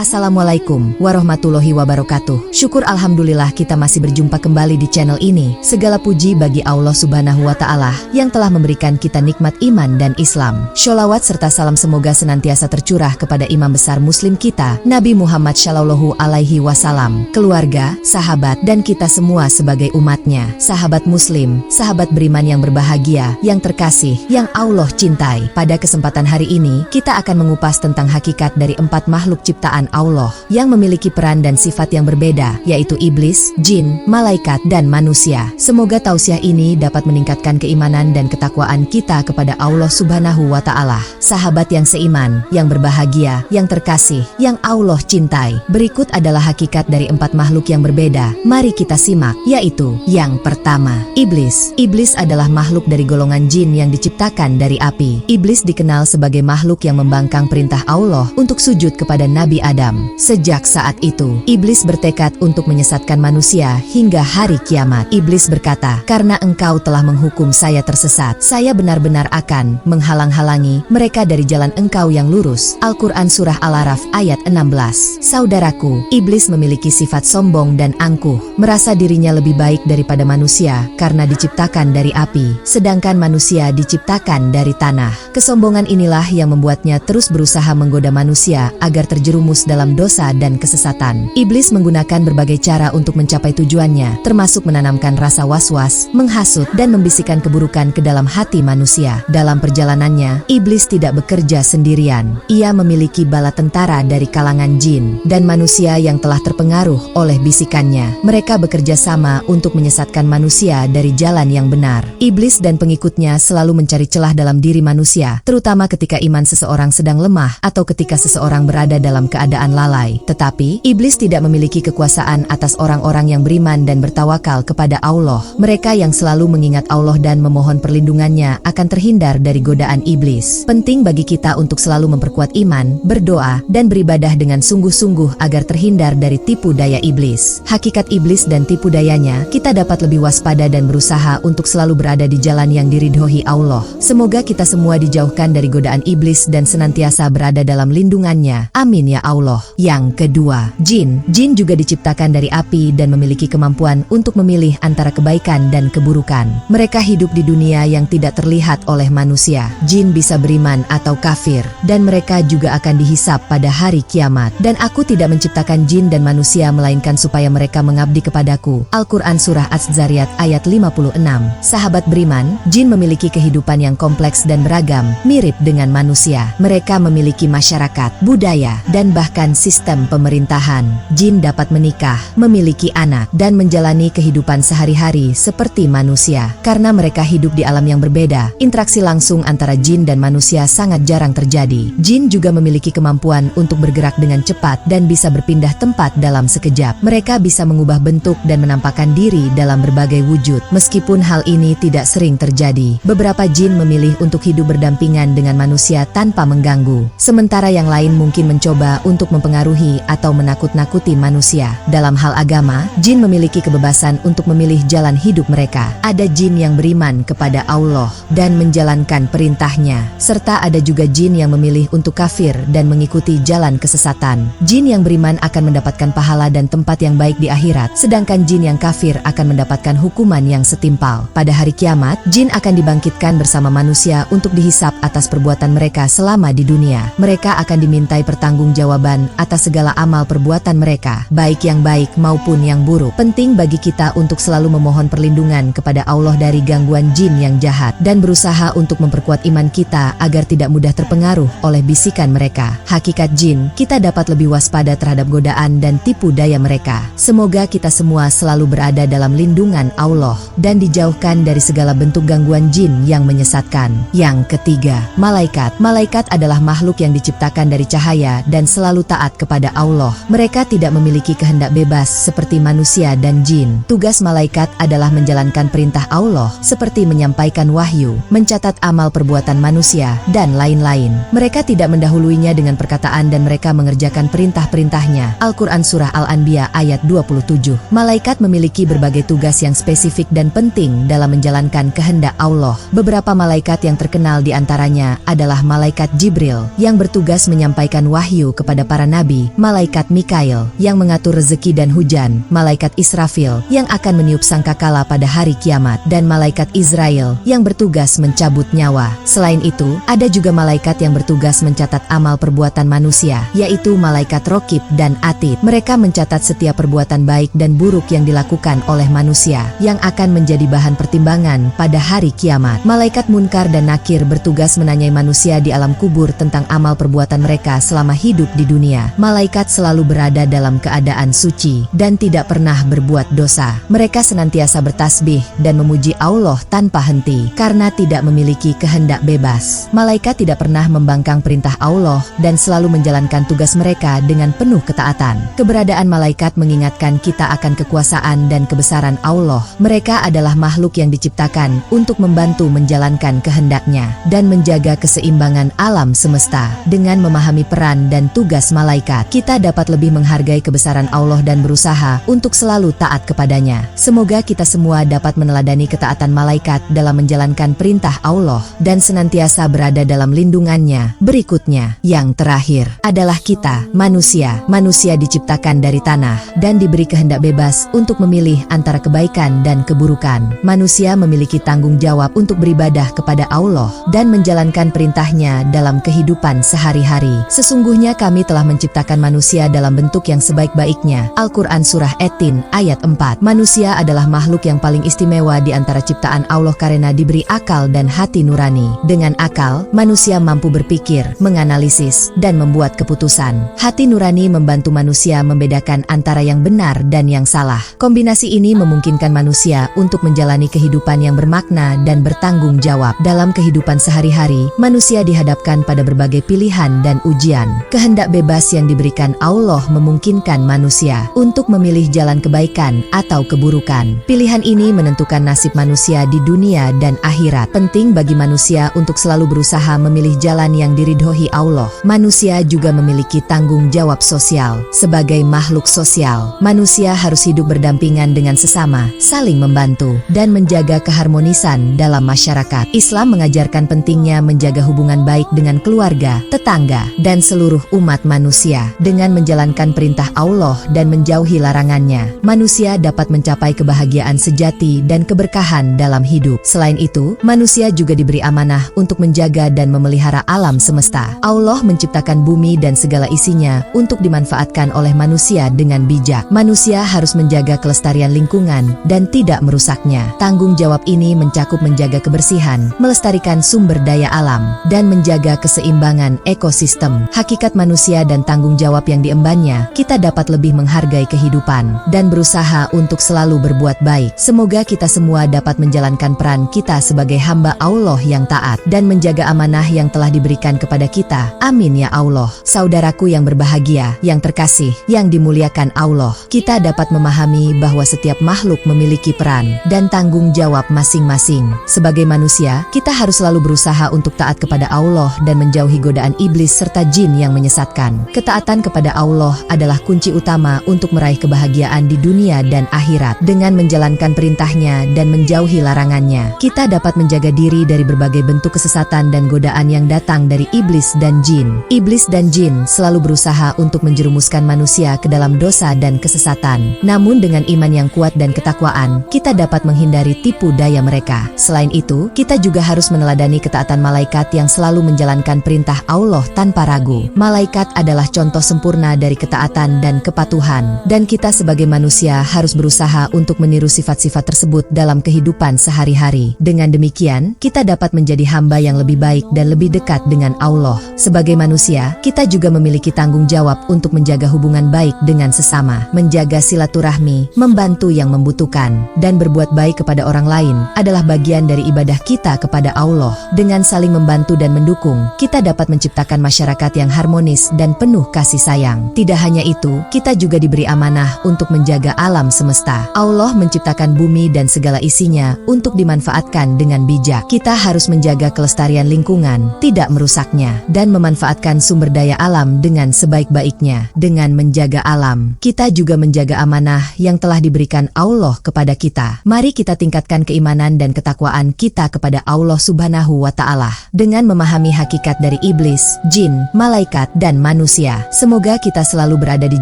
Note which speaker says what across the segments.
Speaker 1: Assalamualaikum warahmatullahi wabarakatuh. Syukur alhamdulillah kita masih berjumpa kembali di channel ini. Segala puji bagi Allah subhanahu wa ta'ala yang telah memberikan kita nikmat iman dan Islam. Sholawat serta salam semoga senantiasa tercurah kepada imam besar muslim kita, Nabi Muhammad Shallallahu Alaihi Wasallam, keluarga, sahabat, dan kita semua sebagai umatnya. Sahabat muslim, sahabat beriman yang berbahagia, yang terkasih, yang Allah cintai. Pada kesempatan hari ini, kita akan mengupas tentang hakikat dari 4 makhluk ciptaan Allah yang memiliki peran dan sifat yang berbeda, yaitu iblis, jin, malaikat, dan manusia. Semoga tausiah ini dapat meningkatkan keimanan dan ketakwaan kita kepada Allah subhanahu wa ta'ala. Sahabat yang seiman, yang berbahagia, yang terkasih, yang Allah cintai. Berikut adalah hakikat dari 4 makhluk yang berbeda. Mari kita simak, yaitu yang pertama, iblis. Iblis adalah makhluk dari golongan jin yang diciptakan dari api. Iblis dikenal sebagai makhluk yang membangkang perintah Allah untuk sujud kepada Nabi Adam. Sejak saat itu, iblis bertekad untuk menyesatkan manusia hingga hari kiamat. Iblis berkata, "Karena engkau telah menghukum saya tersesat, saya benar-benar akan menghalang-halangi mereka dari jalan engkau yang lurus." Al-Quran Surah Al-Araf ayat 16. Saudaraku, iblis memiliki sifat sombong dan angkuh, merasa dirinya lebih baik daripada manusia karena diciptakan dari api, sedangkan manusia diciptakan dari tanah. Kesombongan inilah yang membuatnya terus berusaha menggoda manusia agar terjerumus dalam dosa dan kesesatan. Iblis menggunakan berbagai cara untuk mencapai tujuannya, termasuk menanamkan rasa was-was, menghasut, dan membisikkan keburukan ke dalam hati manusia. Dalam perjalanannya, iblis tidak bekerja sendirian. Ia memiliki bala tentara dari kalangan jin dan manusia yang telah terpengaruh oleh bisikannya. Mereka bekerja sama untuk menyesatkan manusia dari jalan yang benar. Iblis dan pengikutnya selalu mencari celah dalam diri manusia, terutama ketika iman seseorang sedang lemah atau ketika seseorang berada dalam keadaan lalai. Tetapi, iblis tidak memiliki kekuasaan atas orang-orang yang beriman dan bertawakal kepada Allah. Mereka yang selalu mengingat Allah dan memohon perlindungannya akan terhindar dari godaan iblis. Penting bagi kita untuk selalu memperkuat iman, berdoa, dan beribadah dengan sungguh-sungguh agar terhindar dari tipu daya iblis. Hakikat iblis dan tipu dayanya, kita dapat lebih waspada dan berusaha untuk selalu berada di jalan yang diridhoi Allah. Semoga kita semua dijauhkan dari godaan iblis dan senantiasa berada dalam lindungannya. Amin ya Allah. Yang kedua, jin. Jin juga diciptakan dari api dan memiliki kemampuan untuk memilih antara kebaikan dan keburukan. Mereka hidup di dunia yang tidak terlihat oleh manusia. Jin bisa beriman atau kafir, dan mereka juga akan dihisap pada hari kiamat. Dan aku tidak menciptakan jin dan manusia melainkan supaya mereka mengabdi kepadaku. Al-Quran Surah Az-Zariyat ayat 56. Sahabat beriman, jin memiliki kehidupan yang kompleks dan beragam, mirip dengan manusia. Mereka memiliki masyarakat, budaya, dan bahkan sistem pemerintahan. Jin dapat menikah, memiliki anak, dan menjalani kehidupan sehari-hari seperti manusia. Karena mereka hidup di alam yang berbeda, interaksi langsung antara jin dan manusia sangat jarang terjadi. Jin juga memiliki kemampuan untuk bergerak dengan cepat dan bisa berpindah tempat dalam sekejap. Mereka bisa mengubah bentuk dan menampakkan diri dalam berbagai wujud. Meskipun hal ini tidak sering terjadi, beberapa jin memilih untuk hidup berdampingan dengan manusia tanpa mengganggu. Sementara yang lain mungkin mencoba untuk mempengaruhi atau menakut-nakuti manusia. Dalam hal agama, jin memiliki kebebasan untuk memilih jalan hidup mereka. Ada jin yang beriman kepada Allah dan menjalankan perintahnya, serta ada juga jin yang memilih untuk kafir dan mengikuti jalan kesesatan. Jin yang beriman akan mendapatkan pahala dan tempat yang baik di akhirat, sedangkan jin yang kafir akan mendapatkan hukuman yang setimpal. Pada hari kiamat, jin akan dibangkitkan bersama manusia untuk dihisap atas perbuatan mereka selama di dunia. Mereka akan dimintai pertanggungjawaban atas segala amal perbuatan mereka, baik yang baik maupun yang buruk. Penting bagi kita untuk selalu memohon perlindungan kepada Allah dari gangguan jin yang jahat dan berusaha untuk memperkuat iman kita agar tidak mudah terpengaruh oleh bisikan mereka. Hakikat jin, kita dapat lebih waspada terhadap godaan dan tipu daya mereka. Semoga kita semua selalu berada dalam lindungan Allah dan dijauhkan dari segala bentuk gangguan jin yang menyesatkan. Yang ketiga, malaikat. Malaikat adalah makhluk yang diciptakan dari cahaya dan selalu taat kepada Allah. Mereka tidak memiliki kehendak bebas seperti manusia dan jin. Tugas malaikat adalah menjalankan perintah Allah seperti menyampaikan wahyu, mencatat amal perbuatan manusia, dan lain-lain. Mereka tidak mendahuluinya dengan perkataan dan mereka mengerjakan perintah-perintahnya. Al-Quran Surah Al-Anbiya ayat 27. Malaikat memiliki berbagai tugas yang spesifik dan penting dalam menjalankan kehendak Allah. Beberapa malaikat yang terkenal di antaranya adalah malaikat Jibril yang bertugas menyampaikan wahyu kepada para nabi, malaikat Mikail yang mengatur rezeki dan hujan, malaikat Israfil yang akan meniup sangkakala pada hari kiamat, dan malaikat Israel yang bertugas mencabut nyawa. Selain itu, ada juga malaikat yang bertugas mencatat amal perbuatan manusia, yaitu malaikat Rokib dan Atid. Mereka mencatat setiap perbuatan baik dan buruk yang dilakukan oleh manusia, yang akan menjadi bahan pertimbangan pada hari kiamat. Malaikat Munkar dan Nakir bertugas menanyai manusia di alam kubur tentang amal perbuatan mereka selama hidup di dunia. Malaikat selalu berada dalam keadaan suci dan tidak pernah berbuat dosa. Mereka senantiasa bertasbih dan memuji Allah tanpa henti karena tidak memiliki kehendak bebas. Malaikat tidak pernah membangkang perintah Allah dan selalu menjalankan tugas mereka dengan penuh ketaatan. Keberadaan malaikat mengingatkan kita akan kekuasaan dan kebesaran Allah. Mereka adalah makhluk yang diciptakan untuk membantu menjalankan kehendaknya dan menjaga keseimbangan alam semesta. Dengan memahami peran dan tugas malaikat, kita dapat lebih menghargai kebesaran Allah dan berusaha untuk selalu taat kepadanya. Semoga kita semua dapat meneladani ketaatan malaikat dalam menjalankan perintah Allah dan senantiasa berada dalam lindungannya. Berikutnya, yang terakhir adalah kita, manusia. Manusia diciptakan dari tanah dan diberi kehendak bebas untuk memilih antara kebaikan dan keburukan. Manusia memiliki tanggung jawab untuk beribadah kepada Allah dan menjalankan perintahnya dalam kehidupan sehari-hari. Sesungguhnya kami telah menciptakan manusia dalam bentuk yang sebaik-baiknya. Al-Quran Surah At-Tin ayat 4. Manusia adalah makhluk yang paling istimewa di antara ciptaan Allah karena diberi akal dan hati nurani. Dengan akal, manusia mampu berpikir, menganalisis, dan membuat keputusan. Hati nurani membantu manusia membedakan antara yang benar dan yang salah. Kombinasi ini memungkinkan manusia untuk menjalani kehidupan yang bermakna dan bertanggung jawab. Dalam kehidupan sehari-hari, manusia dihadapkan pada berbagai pilihan dan ujian. Kehendak bebas yang diberikan Allah memungkinkan manusia untuk memilih jalan kebaikan atau keburukan. Pilihan ini menentukan nasib manusia di dunia dan akhirat. Penting bagi manusia untuk selalu berusaha memilih jalan yang diridhoi Allah. Manusia juga memiliki tanggung jawab sosial. Sebagai makhluk sosial, manusia harus hidup berdampingan dengan sesama, saling membantu, dan menjaga keharmonisan dalam masyarakat. Islam mengajarkan pentingnya menjaga hubungan baik dengan keluarga, tetangga, dan seluruh umat manusia. Dengan menjalankan perintah Allah dan menjauhi larangannya, manusia dapat mencapai kebahagiaan sejati dan keberkahan dalam hidup. Selain itu, manusia juga diberi amanah untuk menjaga dan memelihara alam semesta. Allah menciptakan bumi dan segala isinya untuk dimanfaatkan oleh manusia dengan bijak. Manusia harus menjaga kelestarian lingkungan dan tidak merusaknya. Tanggung jawab ini mencakup menjaga kebersihan, melestarikan sumber daya alam, dan menjaga keseimbangan ekosistem. Hakikat manusia dan tanggung jawab yang diembannya, kita dapat lebih menghargai kehidupan dan berusaha untuk selalu berbuat baik. Semoga kita semua dapat menjalankan peran kita sebagai hamba Allah yang taat dan menjaga amanah yang telah diberikan kepada kita. Amin ya Allah. Saudaraku yang berbahagia, yang terkasih, yang dimuliakan Allah, kita dapat memahami bahwa setiap makhluk memiliki peran dan tanggung jawab masing-masing. Sebagai manusia, kita harus selalu berusaha untuk taat kepada Allah dan menjauhi godaan iblis serta jin yang menyesatkan. Ketaatan kepada Allah adalah kunci utama untuk meraih kebahagiaan di dunia dan akhirat. Dengan menjalankan perintahnya dan menjauhi larangannya, kita dapat menjaga diri dari berbagai bentuk kesesatan dan godaan yang datang dari iblis dan jin. Iblis dan jin selalu berusaha untuk menjerumuskan manusia ke dalam dosa dan kesesatan. Namun dengan iman yang kuat dan ketakwaan, kita dapat menghindari tipu daya mereka. Selain itu, kita juga harus meneladani ketaatan malaikat yang selalu menjalankan perintah Allah tanpa ragu. Malaikat adalah contoh sempurna dari ketaatan dan kepatuhan, dan kita sebagai manusia harus berusaha untuk meniru sifat-sifat tersebut dalam kehidupan sehari-hari. Dengan demikian, kita dapat menjadi hamba yang lebih baik dan lebih dekat dengan Allah. Sebagai manusia, kita juga memiliki tanggung jawab untuk menjaga hubungan baik dengan sesama, menjaga silaturahmi, membantu yang membutuhkan, dan berbuat baik kepada orang lain adalah bagian dari ibadah kita kepada Allah. Dengan saling membantu dan mendukung, kita dapat menciptakan masyarakat yang harmonis dan penuh kasih sayang. Tidak hanya itu, kita juga diberi amanah untuk menjaga alam semesta. Allah menciptakan bumi dan segala isinya untuk dimanfaatkan dengan bijak. Kita harus menjaga kelestarian lingkungan, tidak merusaknya, dan memanfaatkan sumber daya alam dengan sebaik-baiknya. Dengan menjaga alam, kita juga menjaga amanah yang telah diberikan Allah kepada kita. Mari kita tingkatkan keimanan dan ketakwaan kita kepada Allah Subhanahu wa Ta'ala dengan memahami hakikat dari iblis, jin, malaikat, dan manusia. manusia. Semoga kita selalu berada di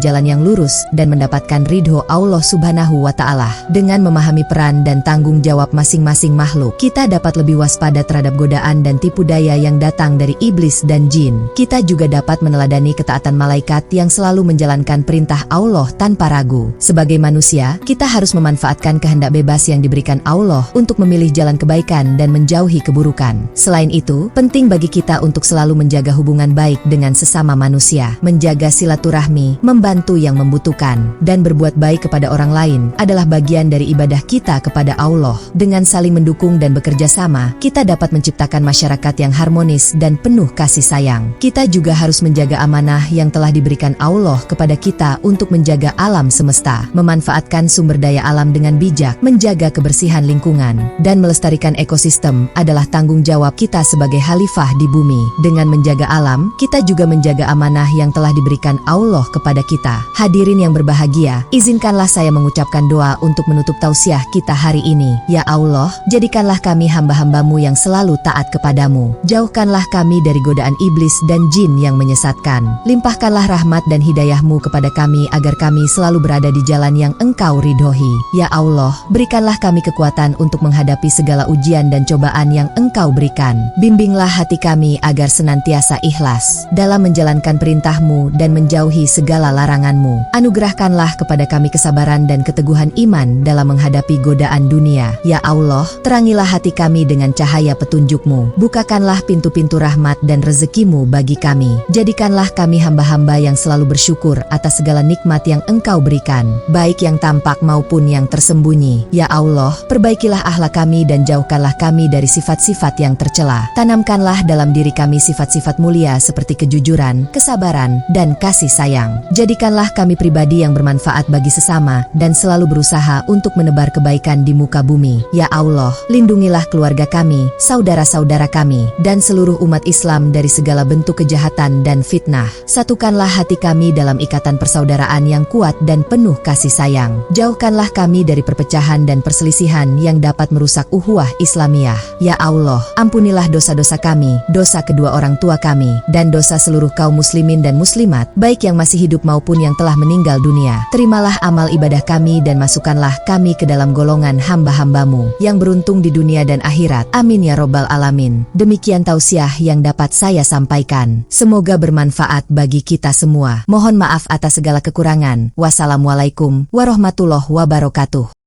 Speaker 1: jalan yang lurus dan mendapatkan ridho Allah Subhanahu wa Ta'ala. Dengan memahami peran dan tanggung jawab masing-masing makhluk, kita dapat lebih waspada terhadap godaan dan tipu daya yang datang dari iblis dan jin. Kita juga dapat meneladani ketaatan malaikat yang selalu menjalankan perintah Allah tanpa ragu. Sebagai manusia, kita harus memanfaatkan kehendak bebas yang diberikan Allah untuk memilih jalan kebaikan dan menjauhi keburukan. Selain itu, penting bagi kita untuk selalu menjaga hubungan baik dengan sesama manusia, menjaga silaturahmi, membantu yang membutuhkan, dan berbuat baik kepada orang lain adalah bagian dari ibadah kita kepada Allah. Dengan saling mendukung dan bekerja sama, kita dapat menciptakan masyarakat yang harmonis dan penuh kasih sayang. Kita juga harus menjaga amanah yang telah diberikan Allah kepada kita untuk menjaga alam semesta, memanfaatkan sumber daya alam dengan bijak, menjaga kebersihan lingkungan, dan melestarikan ekosistem adalah tanggung jawab kita sebagai khalifah di bumi. Dengan menjaga alam, kita juga menjaga amanah yang telah diberikan Allah kepada kita. Hadirin yang berbahagia, izinkanlah saya mengucapkan doa untuk menutup tausiah kita hari ini. Ya Allah, jadikanlah kami hamba-hambamu yang selalu taat kepadamu. Jauhkanlah kami dari godaan iblis dan jin yang menyesatkan. Limpahkanlah rahmat dan hidayahmu kepada kami agar kami selalu berada di jalan yang Engkau ridhoi. Ya Allah, berikanlah kami kekuatan untuk menghadapi segala ujian dan cobaan yang Engkau berikan. Bimbinglah hati kami agar senantiasa ikhlas dalam menjalankan perintah-Mu dan menjauhi segala larangan-Mu. Anugerahkanlah kepada kami kesabaran dan keteguhan iman dalam menghadapi godaan dunia. Ya Allah, terangilah hati kami dengan cahaya petunjuk-Mu. Bukakanlah pintu-pintu rahmat dan rezeki-Mu bagi kami. Jadikanlah kami hamba-hamba yang selalu bersyukur atas segala nikmat yang Engkau berikan, baik yang tampak maupun yang tersembunyi. Ya Allah, perbaikilah akhlak kami dan jauhkanlah kami dari sifat-sifat yang tercela. Tanamkanlah dalam diri kami sifat-sifat mulia seperti kejujuran, kesabaran, dan kasih sayang. Jadikanlah kami pribadi yang bermanfaat bagi sesama dan selalu berusaha untuk menebar kebaikan di muka bumi. Ya Allah, lindungilah keluarga kami, saudara-saudara kami, dan seluruh umat Islam dari segala bentuk kejahatan dan fitnah. Satukanlah hati kami dalam ikatan persaudaraan yang kuat dan penuh kasih sayang. Jauhkanlah kami dari perpecahan dan perselisihan yang dapat merusak ukhuwah Islamiyah. Ya Allah, ampunilah dosa-dosa kami, dosa kedua orang tua kami, dan dosa seluruh kaum muslimin dan muslimat, baik yang masih hidup maupun yang telah meninggal dunia. Terimalah amal ibadah kami dan masukkanlah kami ke dalam golongan hamba-hambamu yang beruntung di dunia dan akhirat. Amin ya robbal alamin. Demikian tausiah yang dapat saya sampaikan. Semoga bermanfaat bagi kita semua. Mohon maaf atas segala kekurangan. Wassalamualaikum warahmatullahi wabarakatuh.